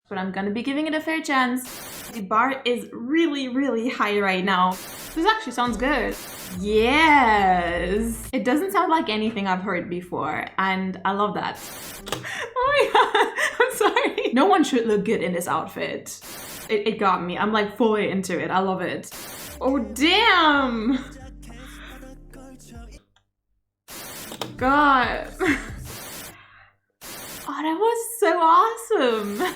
but I'm gonna be giving it a fair chance. The bar is really, really high right now. This actually sounds good. Yes! It doesn't sound like anything I've heard before, and I love that. Oh my god, I'm sorry. No one should look good in this outfit. It got me. I'm like fully into it. I love it. Oh, damn! God. Oh, that was so awesome.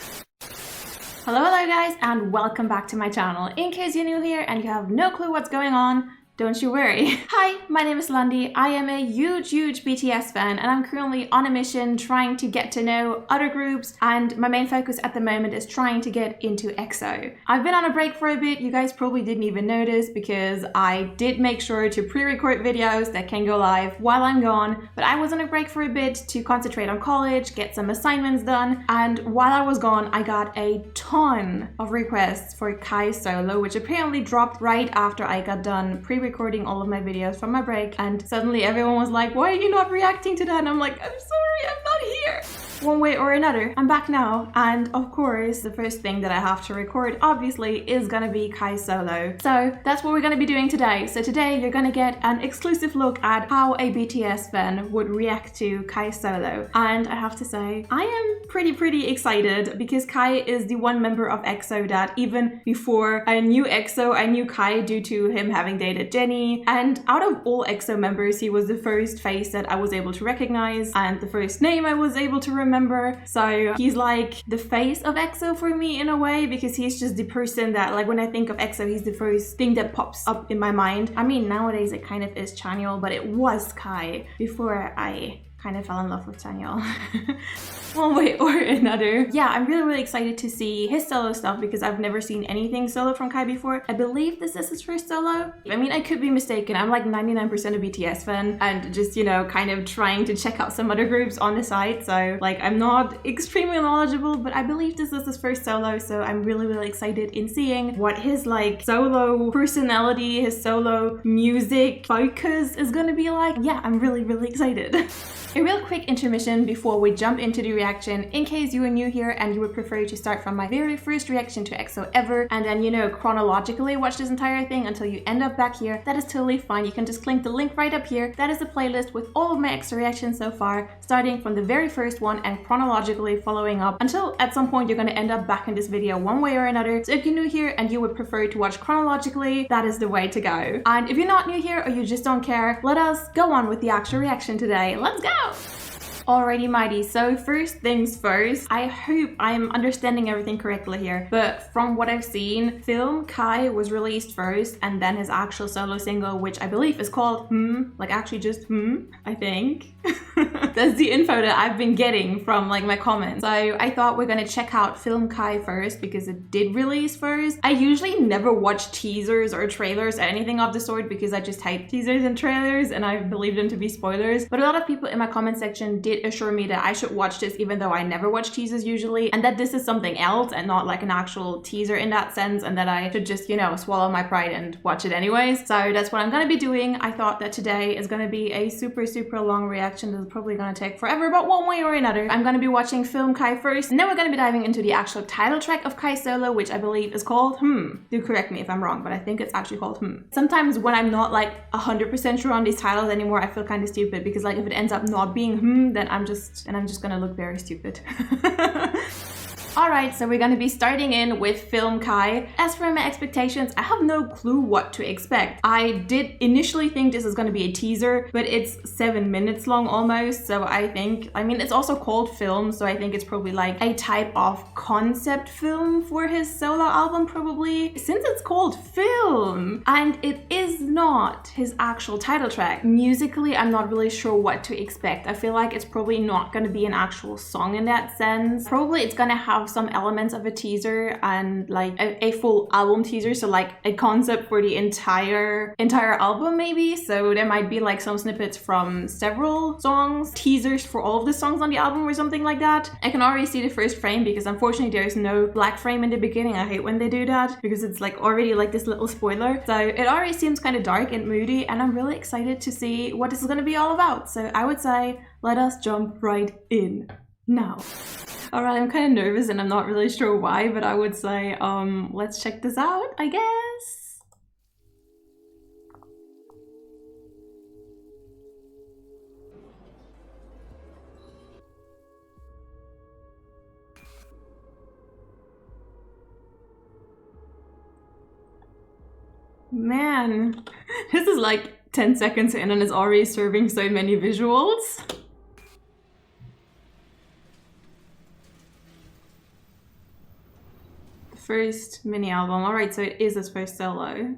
Hello guys, and welcome back to my channel. In case you're new here and you have no clue what's going on, don't you worry. Hi, my name is Lundy. I am a huge BTS fan, and I'm currently on a mission trying to get to know other groups, and my main focus at the moment is trying to get into EXO. I've been on a break for a bit. You guys probably didn't even notice because I did make sure to pre-record videos that can go live while I'm gone, but I was on a break for a bit to concentrate on college, get some assignments done, and while I was gone, I got a ton of requests for Kai solo, which apparently dropped right after I got done pre-recording all of my videos from my break, and suddenly everyone was like, why are you not reacting to that? And I'm like, I'm sorry, I'm not here. One way or another, I'm back now, and of course the first thing that I have to record obviously is gonna be Kai solo. So that's what we're gonna be doing today. So today you're gonna get an exclusive look at how a BTS fan would react to Kai solo, and I have to say I am pretty excited because Kai is the one member of EXO that even before I knew EXO, I knew Kai due to him having dated Jennie, and out of all EXO members he was the first face that I was able to recognize and the first name I was able to remember. So he's like the face of EXO for me in a way, because he's just the person that, like, when I think of EXO, he's the first thing that pops up in my mind. I mean, nowadays it kind of is Chanyeol, but it was Kai before I kind of fell in love with Chanyeol. One way or another. Yeah, I'm really excited to see his solo stuff because I've never seen anything solo from Kai before. I believe this is his first solo. I mean, I could be mistaken. I'm like 99% a BTS fan and just, you know, kind of trying to check out some other groups on the side. So like, I'm not extremely knowledgeable, but I believe this is his first solo. So I'm really excited in seeing what his like solo personality, his solo music focus is gonna be like. Yeah, I'm really excited. A real quick intermission before we jump into the reaction, in case you are new here and you would prefer to start from my very first reaction to EXO ever and then, you know, chronologically watch this entire thing until you end up back here. That is totally fine. You can just click the link right up here. That is a playlist with all of my EXO reactions so far, starting from the very first one and chronologically following up until at some point you're going to end up back in this video one way or another. So if you're new here and you would prefer to watch chronologically, that is the way to go. And if you're not new here or you just don't care, let us go on with the actual reaction today. Let's go! Alrighty mighty, so first things first, I hope I'm understanding everything correctly here, but from what I've seen, Film Kai was released first and then his actual solo single, which I believe is called like actually just I think. That's the info that I've been getting from like my comments. So I thought we're gonna check out Film Kai first because it did release first. I usually never watch teasers or trailers or anything of the sort because I just hate teasers and trailers and I believe them to be spoilers, but a lot of people in my comment section did assure me that I should watch this even though I never watch teasers usually, and that this is something else and not like an actual teaser in that sense, and that I should just, you know, swallow my pride and watch it anyways. So that's what I'm gonna be doing. I thought that today is gonna be a super long reaction that's probably gonna take forever, but one way or another, I'm gonna be watching Film Kai first, and then we're gonna be diving into the actual title track of Kai solo, which I believe is called Do correct me if I'm wrong, but I think it's actually called Sometimes when I'm not like 100% sure on these titles anymore, I feel kind of stupid because like if it ends up not being then I'm just gonna look very stupid. Alright, so we're gonna be starting in with Film Kai. As for my expectations, I have no clue what to expect. I did initially think this is gonna be a teaser, but it's 7 minutes long almost, so I mean, it's also called film, so I think it's probably like a type of concept film for his solo album probably, since it's called Film, and it is not his actual title track. Musically, I'm not really sure what to expect. I feel like it's probably not gonna be an actual song in that sense. Probably it's gonna have some elements of a teaser and like a full album teaser, so like a concept for the entire album maybe. So there might be like some snippets from several songs, teasers for all of the songs on the album or something like that. I can already see the first frame because unfortunately there's no black frame in the beginning. I hate when they do that because it's like already like this little spoiler. So it already seems kind of dark and moody, and I'm really excited to see what this is going to be all about. So I would say let us jump right in now. All right, I'm kind of nervous and I'm not really sure why, but I would say, let's check this out, I guess. Man, this is like 10 seconds in and it's already serving so many visuals. First mini album. Alright, so it is his first solo.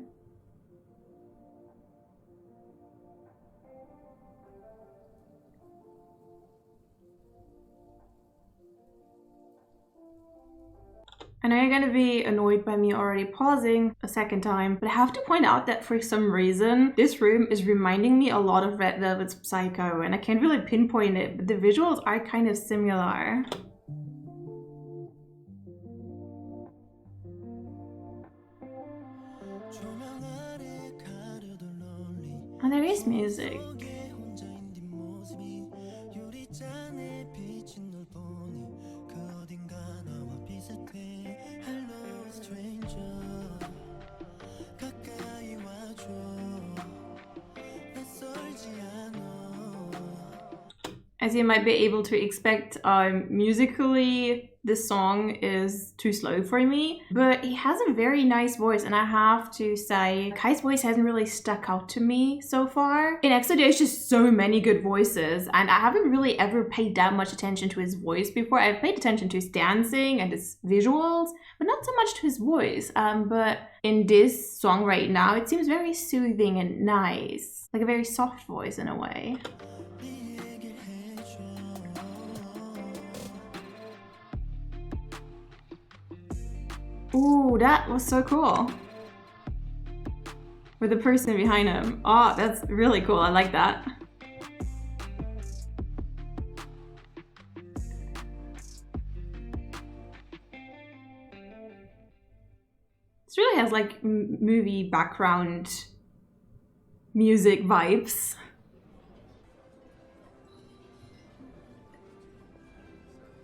I know you're gonna be annoyed by me already pausing a second time, but I have to point out that for some reason, this room is reminding me a lot of Red Velvet's Psycho, and I can't really pinpoint it, but the visuals are kind of similar. And there is music. As you might be able to expect, musically, this song is too slow for me, but he has a very nice voice, and I have to say, Kai's voice hasn't really stuck out to me so far. In EXO, there's just so many good voices, and I haven't really ever paid that much attention to his voice before. I've paid attention to his dancing and his visuals, but not so much to his voice. But in this song right now, it seems very soothing and nice, like a very soft voice in a way. Ooh, that was so cool. With the person behind him. Oh, that's really cool. I like that. This really has like movie background music vibes.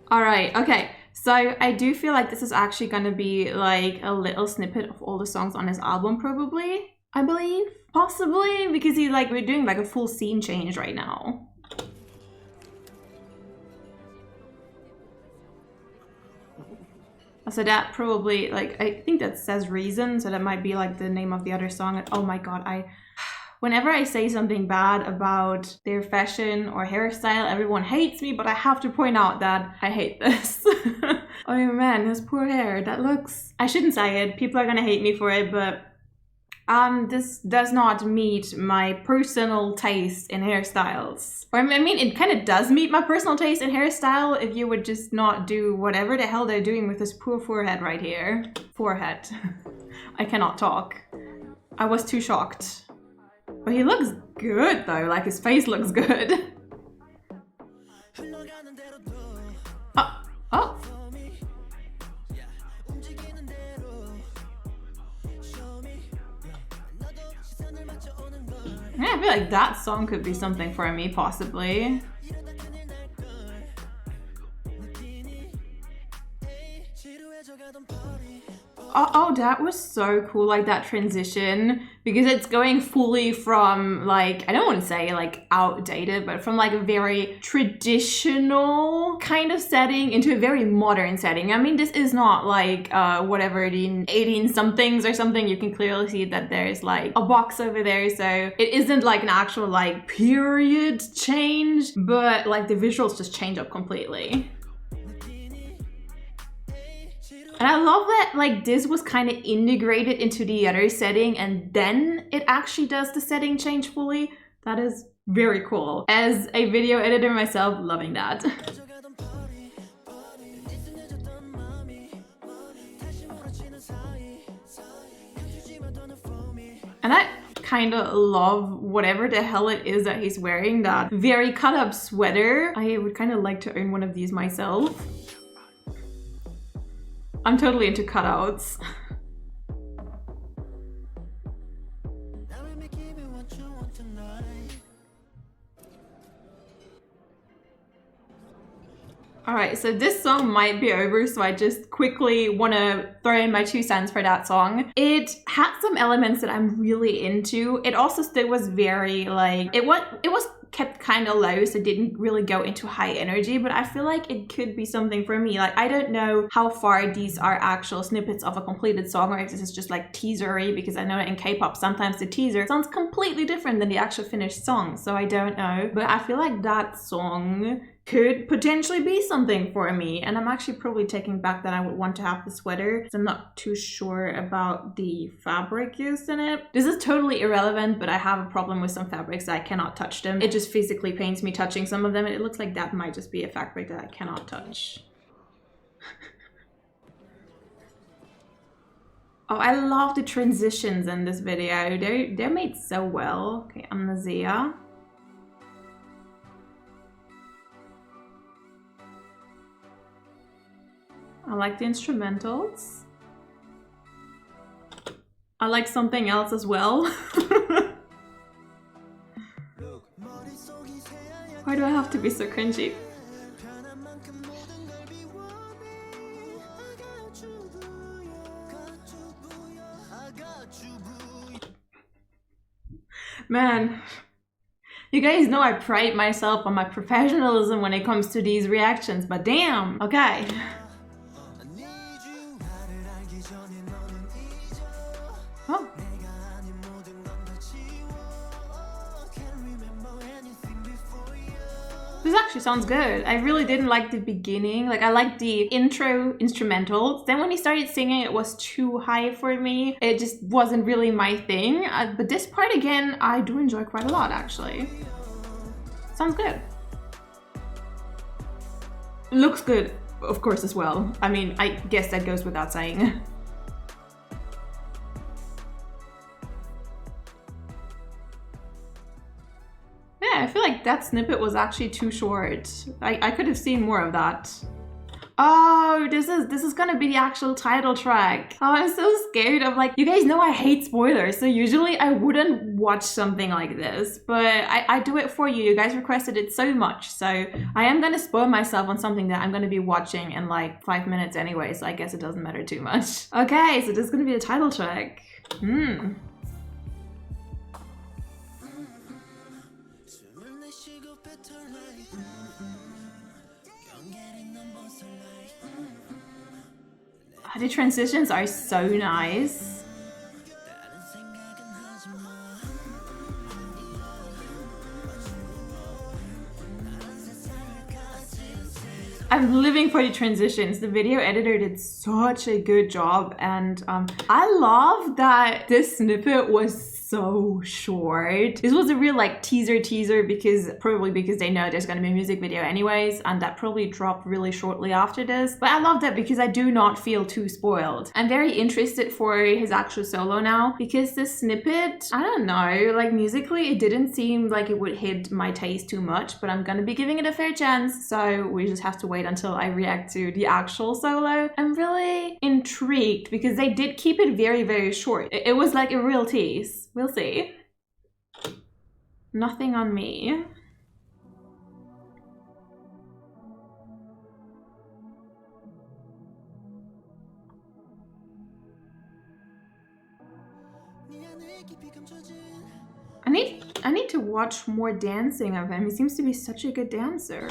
All right, okay. So I do feel like this is actually gonna be like a little snippet of all the songs on his album, probably, I believe. Possibly, because we're doing like a full scene change right now. So that probably, like, I think that says Reason, so that might be like the name of the other song. Oh my god, whenever I say something bad about their fashion or hairstyle, everyone hates me, but I have to point out that I hate this. Oh man, his poor hair, that looks... I shouldn't say it, people are gonna hate me for it, but this does not meet my personal taste in hairstyles. Or I mean, it kind of does meet my personal taste in hairstyle if you would just not do whatever the hell they're doing with this poor forehead right here. Forehead. I cannot talk. I was too shocked. But he looks good though, like his face looks good. Oh. Yeah, I feel like that song could be something for me, possibly. Oh, that was so cool, like that transition, because it's going fully from like, I don't want to say like outdated, but from like a very traditional kind of setting into a very modern setting. I mean, this is not like whatever, the 18 somethings or something. You can clearly see that there's like a box over there, so it isn't like an actual like period change, but like the visuals just change up completely. And I love that like this was kind of integrated into the other setting and then it actually does the setting change fully. That is very cool. As a video editor myself, loving that. And I kind of love whatever the hell it is that he's wearing, that very cut up sweater. I would kind of like to own one of these myself. I'm totally into cutouts. All Alright, so this song might be over, so I just quickly want to throw in my 2 cents for that song. It had some elements that I'm really into. It also still was very like, it was kept kind of low, so it didn't really go into high energy, but I feel like it could be something for me. Like, I don't know how far these are actual snippets of a completed song, or if this is just like teasery, because I know in K-pop sometimes the teaser sounds completely different than the actual finished song, so I don't know. But I feel like that song could potentially be something for me, and I'm actually probably taking back that I would want to have the sweater, because I'm not too sure about the fabric used in it. This is totally irrelevant, but I have a problem with some fabrics that I cannot touch them. It just physically pains me touching some of them, and it looks like that might just be a fabric that I cannot touch. Oh, I love the transitions in this video. They're made so well. Okay, Amnesia. I like the instrumentals. I like something else as well. Why do I have to be so cringy? Man, you guys know I pride myself on my professionalism when it comes to these reactions, but damn, okay. Oh. This actually sounds good. I really didn't like the beginning. Like, I liked the intro instrumentals. Then when he started singing, it was too high for me. It just wasn't really my thing. But this part again, I do enjoy quite a lot actually. Sounds good. Looks good, of course, as well. I mean, I guess that goes without saying. I feel like that snippet was actually too short. I could have seen more of that. Oh, this is gonna be the actual title track. Oh, I'm so scared of, like, you guys know I hate spoilers, so usually I wouldn't watch something like this, but I do it for you. You guys requested it so much, so I am gonna spoil myself on something that I'm gonna be watching in like 5 minutes anyway, so I guess it doesn't matter too much. Okay, so this is gonna be the title track. The transitions are so nice. I'm living for the transitions. The video editor did such a good job, and I love that this snippet was so short. This was a real like teaser because probably because they know there's gonna be a music video anyways, and that probably dropped really shortly after this. But I love that because I do not feel too spoiled. I'm very interested for his actual solo now, because this snippet, I don't know, like musically it didn't seem like it would hit my taste too much, but I'm gonna be giving it a fair chance, so we just have to wait until I react to the actual solo. I'm really intrigued because they did keep it very, very short. It was like a real tease. We'll see. Nothing on me. I need to watch more dancing of him. He seems to be such a good dancer.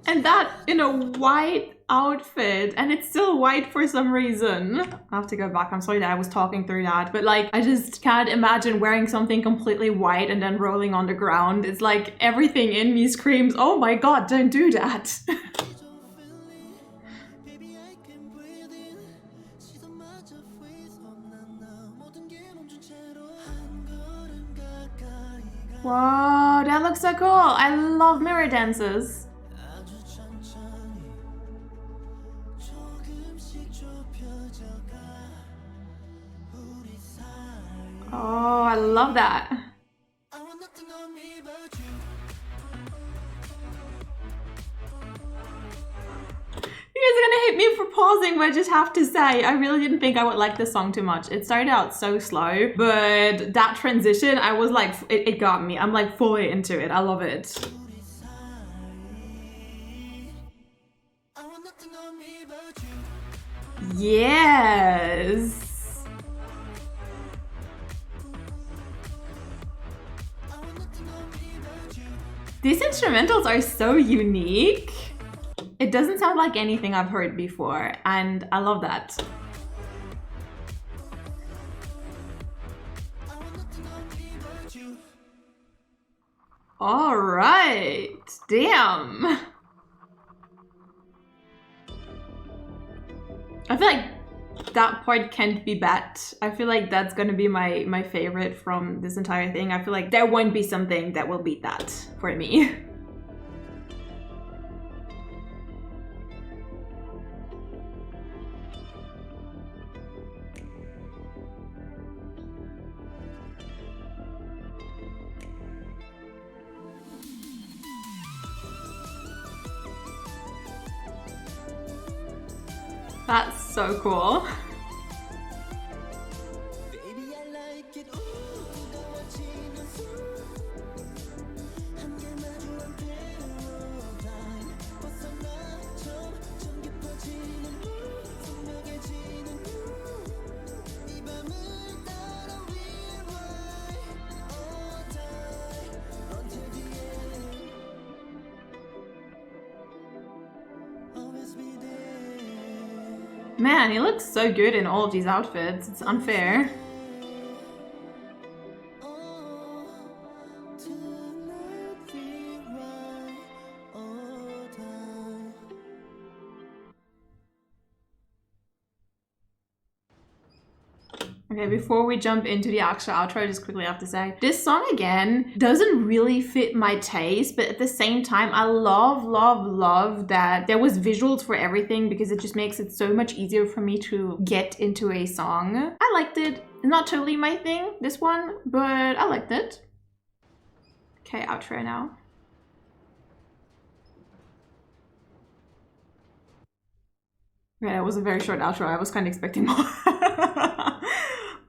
And that in a white outfit, and it's still white for some reason. I have to go back. I'm sorry that I was talking through that, but like, I just can't imagine wearing something completely white and then rolling on the ground. It's like everything in me screams, oh my god, don't do that. Wow, that looks so cool. I love mirror dances. Oh, I love that. You guys are gonna Forgive me for pausing, but I just have to say, I really didn't think I would like this song too much. It started out so slow, but that transition, I was like, it got me. I'm like fully into it. I love it. Yes. These instrumentals are so unique. It doesn't sound like anything I've heard before, and I love that. All right, damn. I feel like that part can't be bad. I feel like that's gonna be my favorite from this entire thing. I feel like there won't be something that will beat that for me. That's so cool. Man, he looks so good in all of these outfits. It's unfair. Okay, before we jump into the actual outro, I just quickly have to say, this song again doesn't really fit my taste, but at the same time, I love that there was visuals for everything because it just makes it so much easier for me to get into a song. I liked it. Not totally my thing, this one, but I liked it. Okay, outro now. Yeah, it was a very short outro. I was kind of expecting more.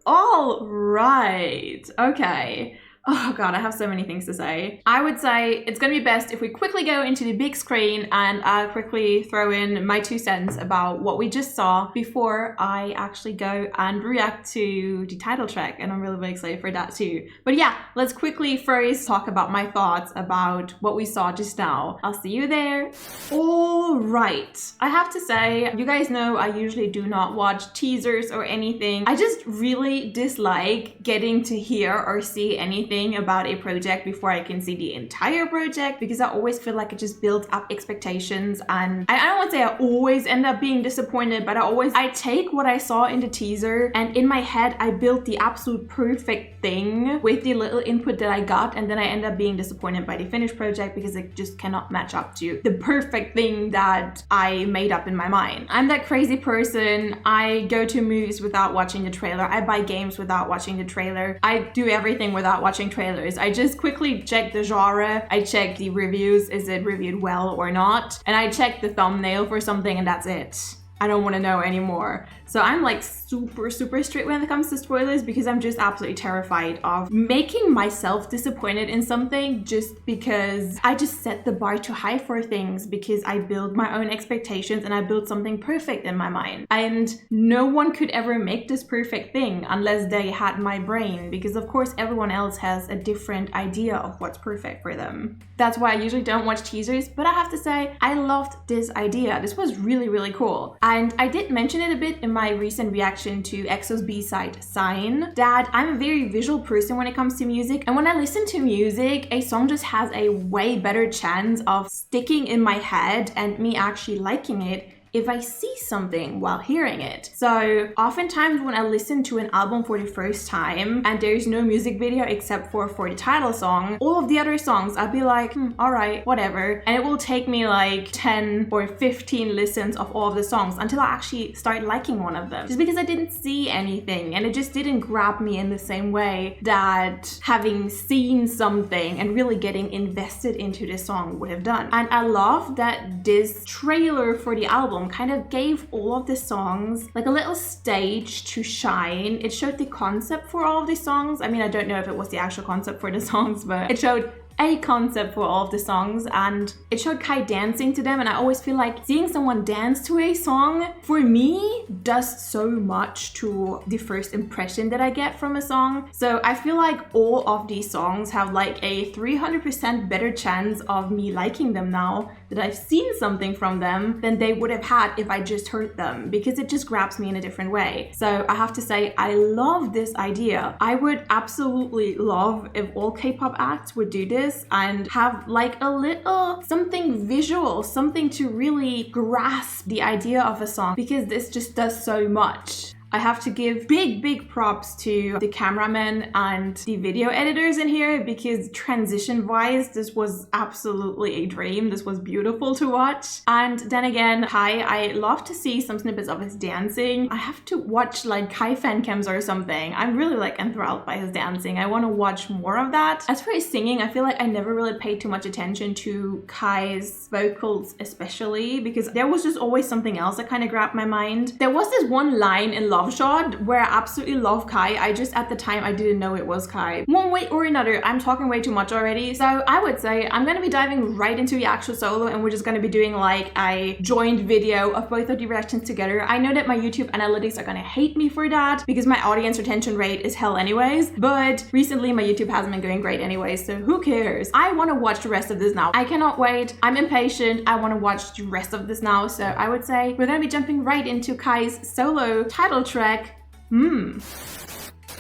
All right. Okay. Oh god, I have so many things to say. I would say it's gonna be best if we quickly go into the big screen and I'll quickly throw in my 2 cents about what we just saw before I actually go and react to the title track, and I'm really excited for that too. But yeah, let's quickly first talk about my thoughts about what we saw just now. I'll see you there. All right. I have to say, you guys know I usually do not watch teasers or anything. I just really dislike getting to hear or see anything about a project before I can see the entire project, because I always feel like it just builds up expectations, and I don't want to say I always end up being disappointed, but I take what I saw in the teaser and in my head I built the absolute perfect thing with the little input that I got, and then I end up being disappointed by the finished project because it just cannot match up to the perfect thing that I made up in my mind. I'm that crazy person. I go to movies without watching the trailer. I buy games without watching the trailer. I do everything without watching trailers. I just quickly check the genre, I check the reviews, is it reviewed well or not, and I check the thumbnail for something, and that's it. I don't want to know anymore. So I'm like super strict when it comes to spoilers because I'm just absolutely terrified of making myself disappointed in something just because I just set the bar too high for things, because I build my own expectations and I build something perfect in my mind. And no one could ever make this perfect thing unless they had my brain, because of course everyone else has a different idea of what's perfect for them. That's why I usually don't watch teasers, but I have to say I loved this idea. This was really cool. And I did mention it a bit in my recent reaction to EXO's B-side Sign, that I'm a very visual person when it comes to music, and when I listen to music, a song just has a way better chance of sticking in my head and me actually liking it if I see something while hearing it. So oftentimes when I listen to an album for the first time and there's no music video except for the title song, all of the other songs I'll be like, all right, whatever. And it will take me like 10 or 15 listens of all of the songs until I actually start liking one of them. Just because I didn't see anything and it just didn't grab me in the same way that having seen something and really getting invested into this song would have done. And I love that this trailer for the album film kind of gave all of the songs like a little stage to shine. It showed the concept for all of these songs. I mean, I don't know if it was the actual concept for the songs, but it showed a concept for all of the songs, and it showed Kai dancing to them. And I always feel like seeing someone dance to a song for me does so much to the first impression that I get from a song. So I feel like all of these songs have like a 300% better chance of me liking them now that I've seen something from them than they would have had if I just heard them, because it just grabs me in a different way. So I have to say, I love this idea. I would absolutely love if all K-pop acts would do this and have like a little something visual, something to really grasp the idea of a song, because this just does so much. I have to give big props to the cameramen and the video editors in here, because transition wise, this was absolutely a dream. This was beautiful to watch. And then again, Kai, I love to see some snippets of his dancing. I have to watch like Kai fan cams or something. I'm really like enthralled by his dancing. I want to watch more of that. As for his singing, I feel like I never really paid too much attention to Kai's vocals, especially because there was just always something else that kind of grabbed my mind. There was this one line in Love Shot where I absolutely love Kai. I just, at the time, I didn't know it was Kai. One way or another, I'm talking way too much already. So I would say I'm gonna be diving right into the actual solo, and we're just gonna be doing like a joint video of both of the reactions together. I know that my YouTube analytics are gonna hate me for that because my audience retention rate is hell anyways, but recently my YouTube hasn't been going great anyways, so who cares? I wanna watch the rest of this now. I cannot wait. I'm impatient. I wanna watch the rest of this now. So I would say we're gonna be jumping right into Kai's solo title track,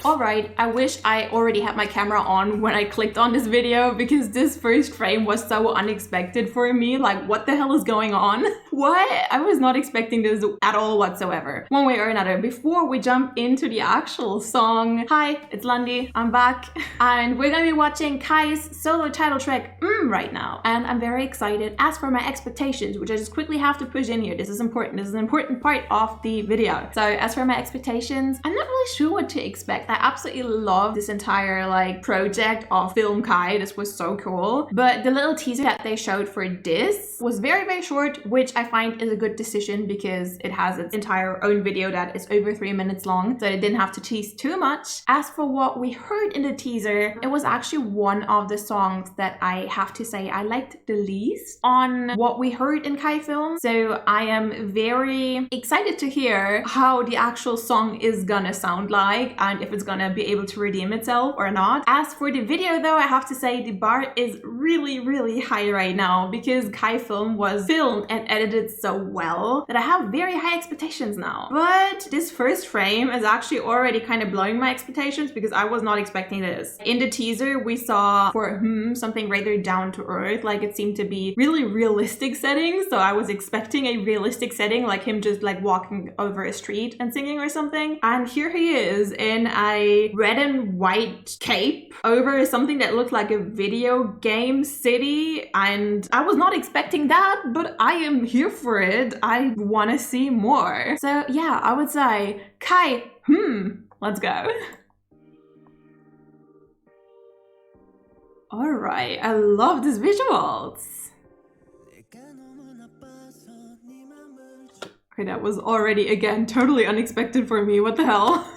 Alright, I wish I already had my camera on when I clicked on this video, because this first frame was so unexpected for me. Like, what the hell is going on? What? I was not expecting this at all whatsoever. One way or another. Before we jump into the actual song, hi, it's Lundy, I'm back. And we're gonna be watching Kai's solo title track, right now. And I'm very excited. As for my expectations, which I just quickly have to push in here, this is important. This is an important part of the video. So as for my expectations, I'm not really sure what to expect. I absolutely love this entire like project of Film Kai. This was so cool. But the little teaser that they showed for this was very short, which I find is a good decision because it has its entire own video that is over 3 minutes long. So it didn't have to tease too much. As for what we heard in the teaser, it was actually one of the songs that I have to say I liked the least on what we heard in Kai film. So I am very excited to hear how the actual song is gonna sound like and if it's gonna be able to redeem itself or not. As for the video though, I have to say the bar is really high right now because Kai film was filmed and edited so well that I have very high expectations now. But this first frame is actually already kind of blowing my expectations because I was not expecting this. In the teaser we saw for something rather down to earth, like it seemed to be really realistic settings, so I was expecting a realistic setting like him just like walking over a street and singing or something. And here he is in a red and white cape over something that looked like a video game city, and I was not expecting that, but I am here for it. I want to see more. So yeah, I would say Kai, let's go. Alright, I love these visuals. Okay, that was already, again, totally unexpected for me. What the hell?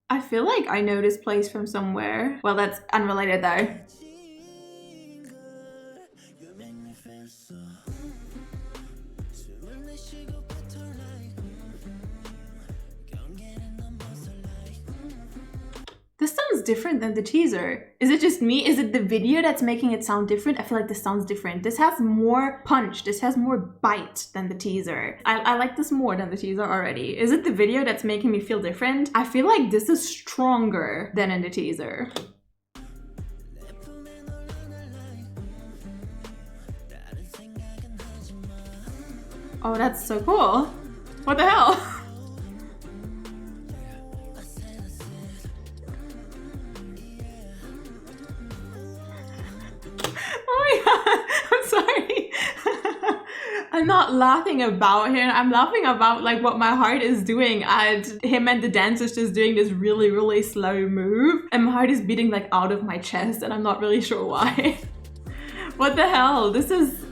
I feel like I know this place from somewhere. Well, that's unrelated though. This sounds different than the teaser. Is it just me? Is it the video that's making it sound different? I feel like this sounds different. This has more punch. This has more bite than the teaser. I like this more than the teaser already. Is it the video that's making me feel different? I feel like this is stronger than in the teaser. Oh, that's so cool. What the hell? I'm not laughing about him. I'm laughing about like what my heart is doing at him and the dancers just doing this really, really slow move. And my heart is beating like out of my chest and I'm not really sure why. What the hell? This is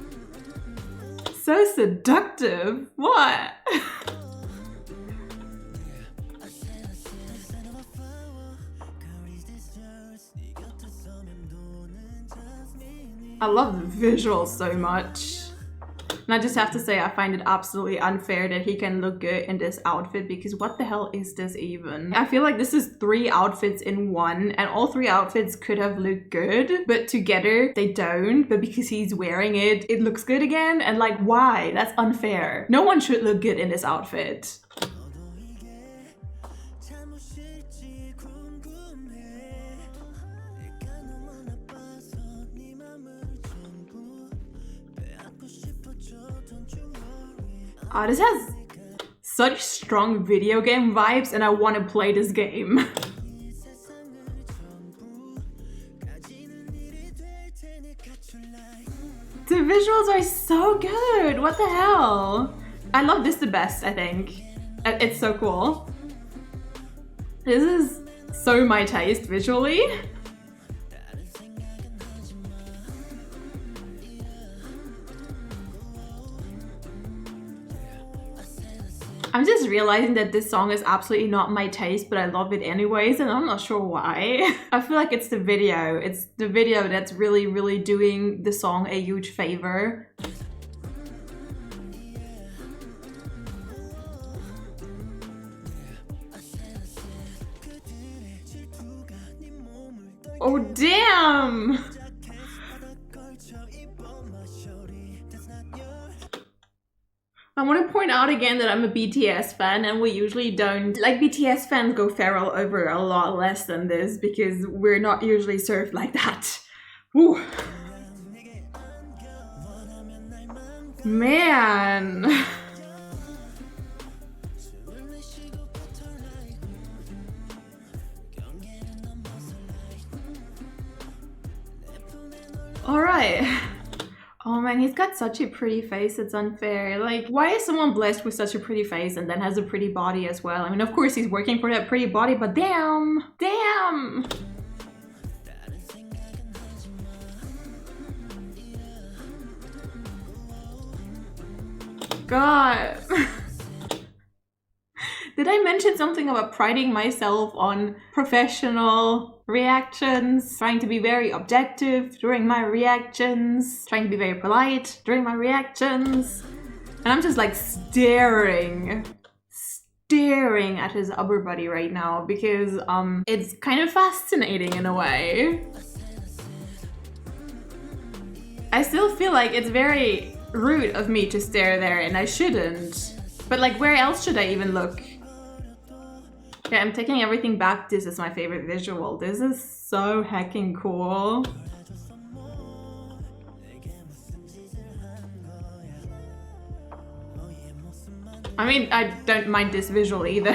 so seductive. What? I love the visuals so much. And I just have to say, I find it absolutely unfair that he can look good in this outfit, because what the hell is this even? I feel like this is 3 outfits in one, and all 3 outfits could have looked good, but together they don't. But because he's wearing it, it looks good again. And like, why? That's unfair. No one should look good in this outfit. Oh, this has such strong video game vibes and I want to play this game. The visuals are so good. What the hell? I love this the best, I think. It's so cool. This is so my taste visually. I'm just realizing that this song is absolutely not my taste, but I love it anyways, and I'm not sure why. I feel like it's the video. It's the video that's really, really doing the song a huge favor. Oh, damn! I want to point out again that I'm a BTS fan, and we usually don't, like, BTS fans go feral over a lot less than this because we're not usually served like that. Woo. Man. All right. Oh man, he's got such a pretty face, it's unfair. Like, why is someone blessed with such a pretty face and then has a pretty body as well? I mean, of course he's working for that pretty body, but damn! Damn! God. Did I mention something about priding myself on professional reactions, trying to be very objective during my reactions, trying to be very polite during my reactions? And I'm just like staring at his upper body right now because it's kind of fascinating in a way. I still feel like it's very rude of me to stare there and I shouldn't. But like, where else should I even look? Okay, I'm taking everything back. This is my favorite visual. This is so heckin' cool. I mean, I don't mind this visual either.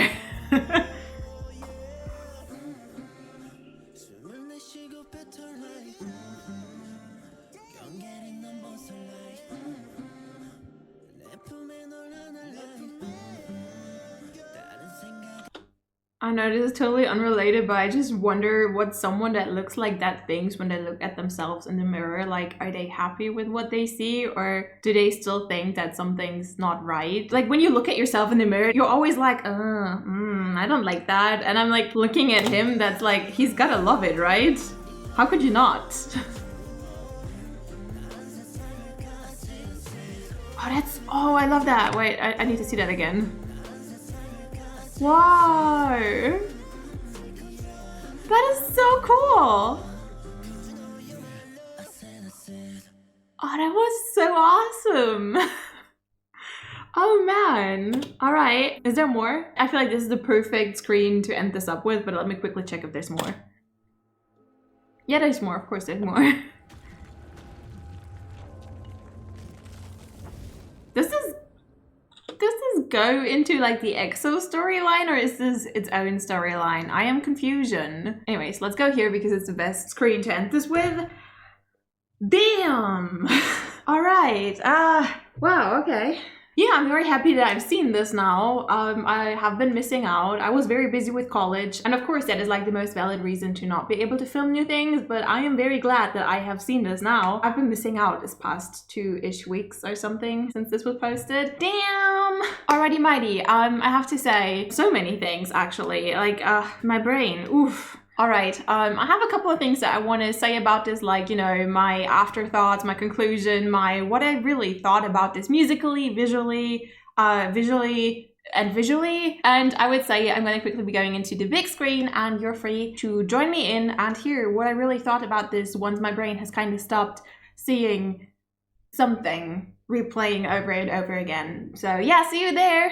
I know this is totally unrelated, but I just wonder what someone that looks like that thinks when they look at themselves in the mirror. Like, are they happy with what they see, or do they still think that something's not right? Like, when you look at yourself in the mirror, you're always like, I don't like that. And I'm like looking at him, that's like, he's gotta love it, right? How could you not? Oh, I love that. Wait, I need to see that again. Wow! That is so cool! Oh, that was so awesome! Oh man! Alright, is there more? I feel like this is the perfect screen to end this up with, but let me quickly check if there's more. Yeah, there's more. Of course there's more. Does this go into like the EXO storyline, or is this its own storyline? I am confusion. Anyways, let's go here because it's the best screen to end this with. Damn! Alright, wow, okay. Yeah, I'm very happy that I've seen this now. I have been missing out. I was very busy with college, and of course that is like the most valid reason to not be able to film new things, but I am very glad that I have seen this now. I've been missing out this past 2-ish weeks or something since this was posted. Damn! Alrighty mighty, I have to say so many things actually. Like, my brain, oof. Alright, I have a couple of things that I want to say about this, like, you know, my afterthoughts, my conclusion, what I really thought about this musically, visually, and I would say I'm going to quickly be going into the big screen, and you're free to join me in and hear what I really thought about this once my brain has kind of stopped seeing something replaying over and over again. So yeah, see you there!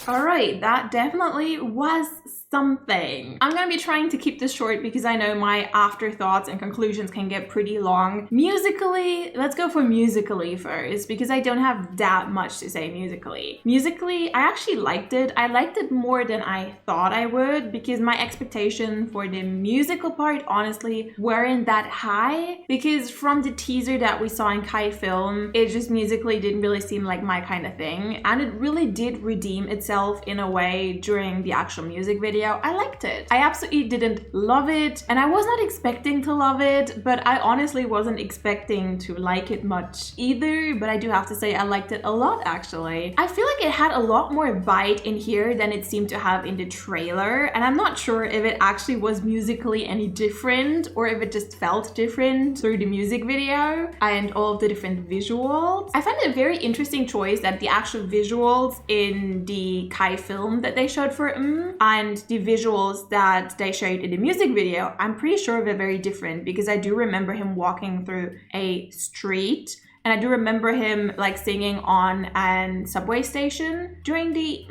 Alright, that definitely was something. I'm gonna be trying to keep this short because I know my afterthoughts and conclusions can get pretty long. Musically, let's go for musically first because I don't have that much to say musically. Musically, I actually liked it. I liked it more than I thought I would because my expectation for the musical part honestly weren't that high, because from the teaser that we saw in Kai film, it just musically didn't really seem like my kind of thing, and it really did redeem itself in a way during the actual music video. I liked it. I absolutely didn't love it, and I was not expecting to love it, but I honestly wasn't expecting to like it much either, but I do have to say I liked it a lot actually. I feel like it had a lot more bite in here than it seemed to have in the trailer, and I'm not sure if it actually was musically any different or if it just felt different through the music video and all of the different visuals. I found it a very interesting choice that the actual visuals in the Kai film that they showed for and the visuals that they showed in the music video, I'm pretty sure they're very different, because I do remember him walking through a street, and I do remember him like singing on a subway station during the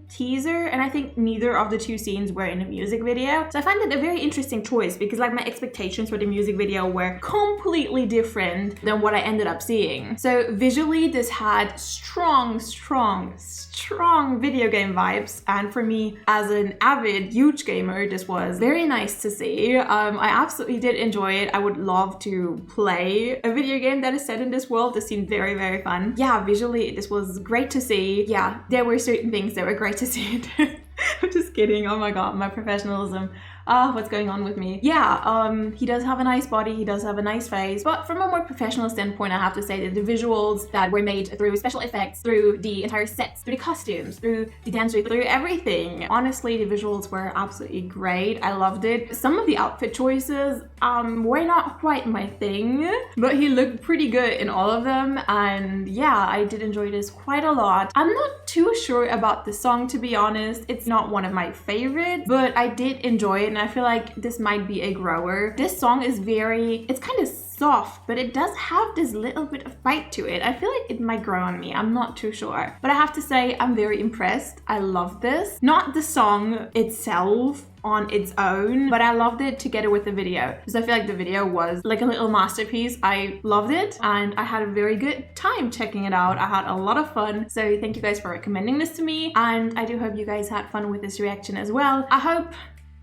teaser, and I think neither of the two scenes were in a music video. So I find it a very interesting choice because like my expectations for the music video were completely different than what I ended up seeing. So visually this had strong video game vibes, and for me as an avid huge gamer, this was very nice to see. I absolutely did enjoy it. I would love to play a video game that is set in this world. This seemed very, very fun. Yeah, visually this was great to see. Yeah, there were certain things that were great to see. I'm just kidding. Oh my god, my professionalism. What's going on with me? Yeah, he does have a nice body, he does have a nice face, but from a more professional standpoint, I have to say that the visuals that were made through special effects, through the entire sets, through the costumes, through the dancers, through everything, honestly, the visuals were absolutely great. I loved it. Some of the outfit choices were not quite my thing, but he looked pretty good in all of them, and yeah, I did enjoy this quite a lot. I'm not too sure about the song, to be honest. It's not one of my favorites, but I did enjoy it, and I feel like this might be a grower. This song is it's kind of soft, but it does have this little bit of bite to it. I feel like it might grow on me. I'm not too sure. But I have to say, I'm very impressed. I love this. Not the song itself on its own, but I loved it together with the video, because I feel like the video was like a little masterpiece. I loved it, and I had a very good time checking it out. I had a lot of fun, so thank you guys for recommending this to me, and I do hope you guys had fun with this reaction as well. I hope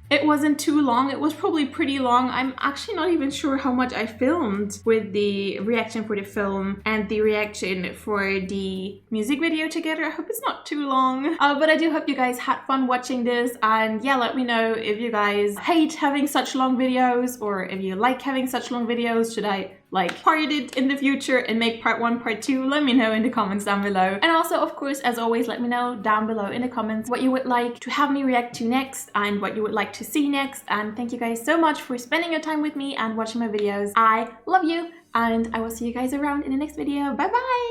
it wasn't too long. It was probably pretty long. I'm actually not even sure how much I filmed with the reaction for the film and the reaction for the music video together. I hope it's not too long. But I do hope you guys had fun watching this, and yeah, let me know if you guys hate having such long videos or if you like having such long videos. Should I like part it in the future and make part 1, part 2? Let me know in the comments down below. And also, of course, as always, let me know down below in the comments what you would like to have me react to next and what you would like to see next. And thank you guys so much for spending your time with me and watching my videos. I love you, and I will see you guys around in the next video. Bye bye!